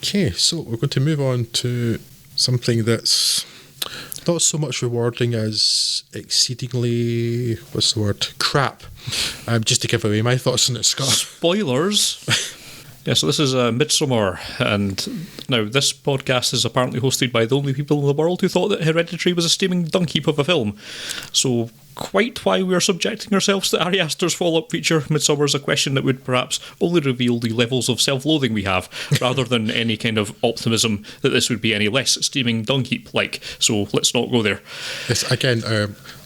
Okay, so we're going to move on to something that's not so much rewarding as exceedingly, what's the word, crap. Just to give away my thoughts on it, Scott. Spoilers. Yeah, so this is Midsommar, and now this podcast is apparently hosted by the only people in the world who thought that Hereditary was a steaming dung heap of a film. So quite why we are subjecting ourselves to Ari Aster's follow-up feature, Midsommar, is a question that would perhaps only reveal the levels of self-loathing we have, rather than any kind of optimism that this would be any less steaming dung heap-like. So let's not go there. Yes, again,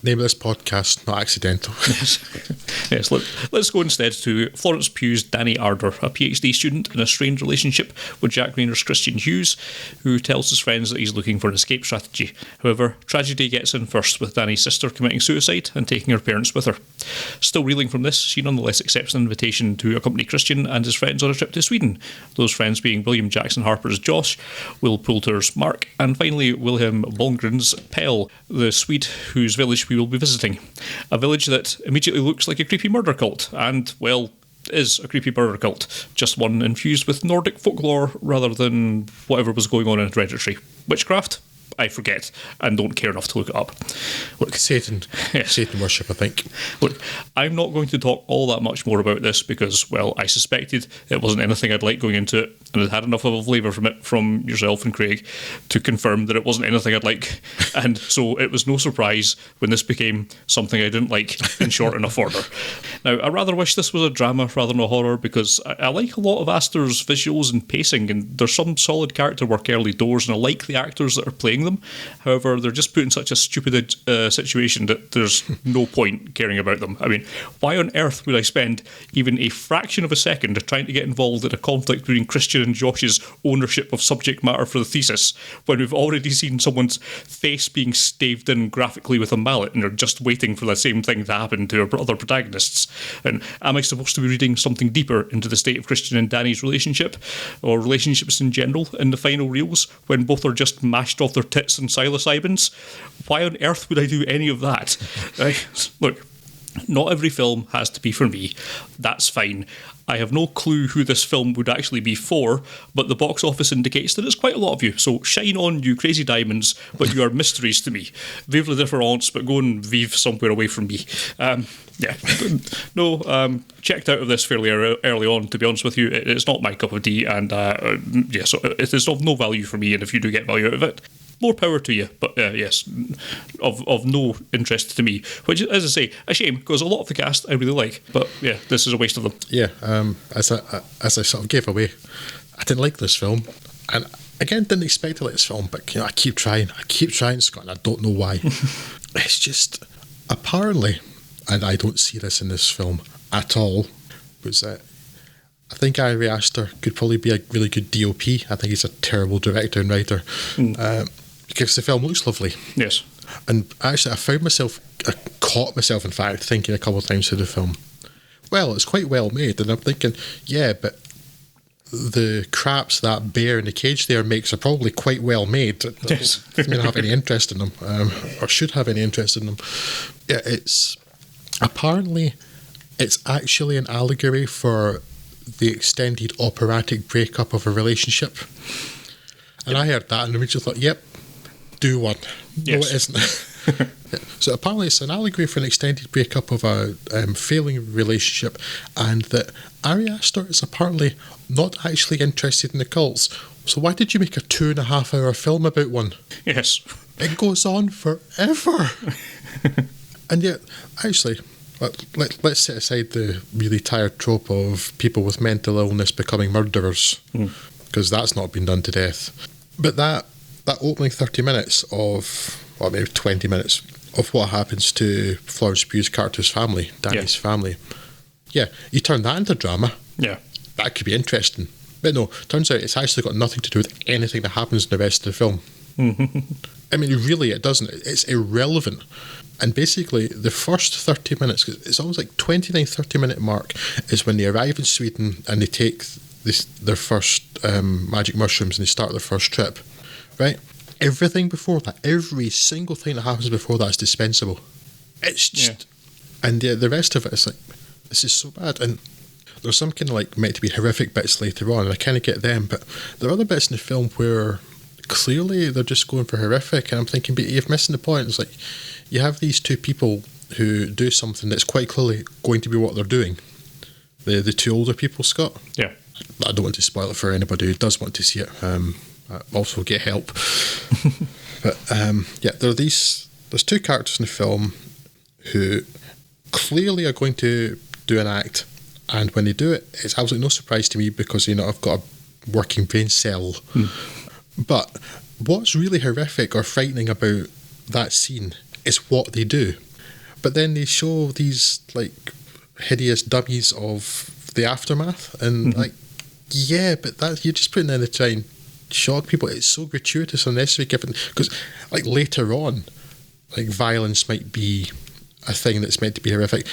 name of this podcast, not accidental. Yes, let's go instead to Florence Pugh's Danny Ardor, a PhD student in a strained relationship with Jack Rayner's Christian Hughes, who tells his friends that he's looking for an escape strategy. However, tragedy gets in first, with Danny's sister committing suicide and taking her parents with her. Still reeling from this, she nonetheless accepts an invitation to accompany Christian and his friends on a trip to Sweden, those friends being William Jackson Harper's Josh, Will Poulter's Mark, and finally Wilhelm Bolmgren's Pell, the Swede whose village we will be visiting. A village that immediately looks like a creepy murder cult, and, well, is a creepy murder cult, just one infused with Nordic folklore rather than whatever was going on in Hereditary. Witchcraft? I forget, and don't care enough to look it up. Look, Satan. Yes. Satan worship, I think. Look, I'm not going to talk all that much more about this because, well, I suspected it wasn't anything I'd like going into it, and I'd had enough of a flavour from it from yourself and Craig to confirm that it wasn't anything I'd like, and so it was no surprise when this became something I didn't like in short enough order. Now, I rather wish this was a drama rather than a horror because I like a lot of Aster's visuals and pacing, and there's some solid character work early doors, and I like the actors that are playing them. However, they're just put in such a stupid situation that there's no point caring about them. I mean, why on earth would I spend even a fraction of a second trying to get involved in a conflict between Christian and Josh's ownership of subject matter for the thesis when we've already seen someone's face being staved in graphically with a mallet and they're just waiting for the same thing to happen to our other protagonists? And am I supposed to be reading something deeper into the state of Christian and Danny's relationship, or relationships in general, in the final reels when both are just mashed off their tits and psilocybins? Why on earth would I do any of that? Look, not every film has to be for me. That's fine. I have no clue who this film would actually be for, but the box office indicates that it's quite a lot of you. So shine on, you crazy diamonds, but you are mysteries to me. Vive la différence, but go and vive somewhere away from me. Checked out of this fairly early on, to be honest with you. It's not my cup of tea, and so it is of no value for me, and if you do get value out of it, more power to you, but yes, of no interest to me, which, as I say, a shame, because a lot of the cast I really like, but yeah, this is a waste of them. Yeah, as I sort of gave away, I didn't like this film, and again, didn't expect to like this film, but I keep trying, Scott, and I don't know why. It's just, apparently, and I don't see this in this film at all, was that I think Ari Aster could probably be a really good DOP. I think he's a terrible director and writer. Because the film looks lovely. Yes. And actually, I caught myself, in fact, thinking a couple of times through the film, well, it's quite well made. And I'm thinking, yeah, but the craps that bear in the cage there makes are probably quite well made. Yes. I don't have any interest in them, or should have any interest in them. Yeah, apparently, it's actually an allegory for the extended operatic breakup of a relationship. And I heard that and immediately thought, yep, do one. Yes. No, it isn't. So apparently it's an allegory for an extended breakup of a failing relationship, and that Ari Aster is apparently not actually interested in the cults. So why did you make a 2.5-hour film about one? Yes. It goes on forever. And yet, actually, let's set aside the really tired trope of people with mental illness becoming murderers, because that's not been done to death. But that opening 30 minutes or maybe 20 minutes of what happens to Florence Pugh's character's family, Danny's family, yeah, you turn that into drama. Yeah. That could be interesting. But no, turns out it's actually got nothing to do with anything that happens in the rest of the film. I mean, really, it doesn't. It's irrelevant. And basically, the first 30 minutes, it's almost like 29-30 minute mark, is when they arrive in Sweden and they take their first magic mushrooms and they start their first trip, right? Everything before that, every single thing that happens before that is dispensable. It's just... Yeah. And the rest of it is like, this is so bad. And there's some kind of like meant to be horrific bits later on, and I kind of get them, but there are other bits in the film where clearly they're just going for horrific, and I'm thinking, but you're missing the point. It's like you have these two people who do something that's quite clearly going to be what they're doing. The two older people, Scott. Yeah. I don't want to spoil it for anybody who does want to see it. Also get help. But yeah, there's two characters in the film who clearly are going to do an act, and when they do it, it's absolutely no surprise to me because I've got a working brain cell. But what's really horrific or frightening about that scene is what they do. But then they show these like hideous dummies of the aftermath, and like, yeah, but that you're just putting in to try and shock people. It's so gratuitous and unnecessary, given because like later on, like violence might be a thing that's meant to be horrific.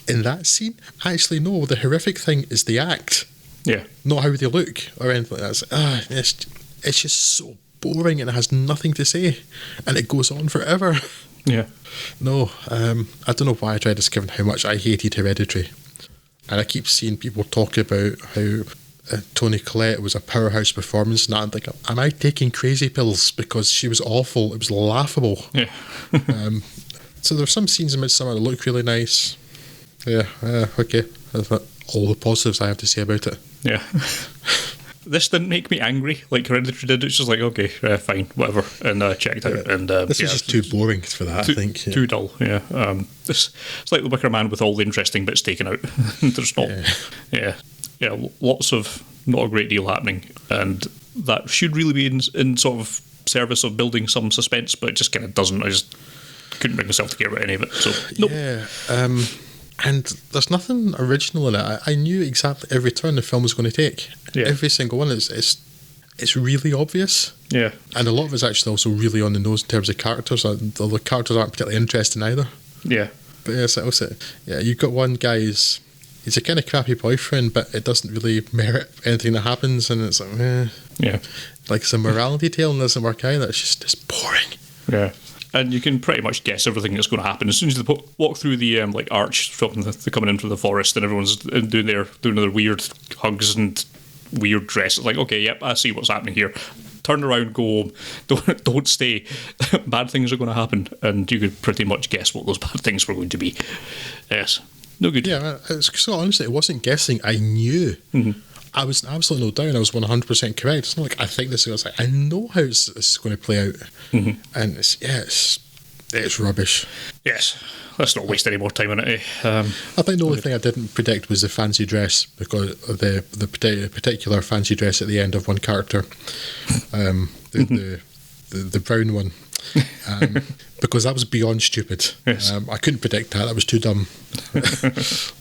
In that scene, actually, no. The horrific thing is the act, not how they look or anything like that. It's just so boring and it has nothing to say, and it goes on forever. Yeah. No, I don't know why I tried this, given how much I hated Hereditary. And I keep seeing people talk about how Toni Collette was a powerhouse performance, and I'm like, am I taking crazy pills because she was awful? It was laughable. Yeah. So there's some scenes in Midsommar that look really nice. Yeah, okay. That's all the positives I have to say about it. Yeah. This didn't make me angry like Hereditary did. It's just like, okay, fine, whatever, and checked out. And this is just too boring for that, I think. Too dull, yeah. It's like The Wicker Man with all the interesting bits taken out. There's not, lots of not a great deal happening, and that should really be in sort of service of building some suspense, but it just kind of doesn't. I just couldn't bring myself to care about any of it. So, nope. Yeah. And there's nothing original in it. I knew exactly every turn the film was going to take. Yeah. Every single one it's really obvious. Yeah. And a lot of it's actually also really on the nose in terms of characters. The characters aren't particularly interesting either. Yeah. But you've got one guy he's a kind of crappy boyfriend, but it doesn't really merit anything that happens, and it's like, yeah. Like it's a morality tale and doesn't work either. It's boring. Yeah. And you can pretty much guess everything that's going to happen as soon as they walk through the like arch from they're coming into the forest, and everyone's doing their weird hugs and weird dresses. Like, okay, yep, I see what's happening here. Turn around, go home. Don't stay. Bad things are going to happen, and you could pretty much guess what those bad things were going to be. Yes, no good. Yeah, so honestly, it wasn't guessing. I knew. Mm-hmm. I was absolutely no doubt. I was 100% correct. It's not like I think this is. I know how this is going to play out, and it's rubbish. Yes, let's not waste any more time on it. I think the only thing I didn't predict was the fancy dress, because of the particular fancy dress at the end of one character, the brown one. Because that was beyond stupid. Yes. I couldn't predict that. That was too dumb.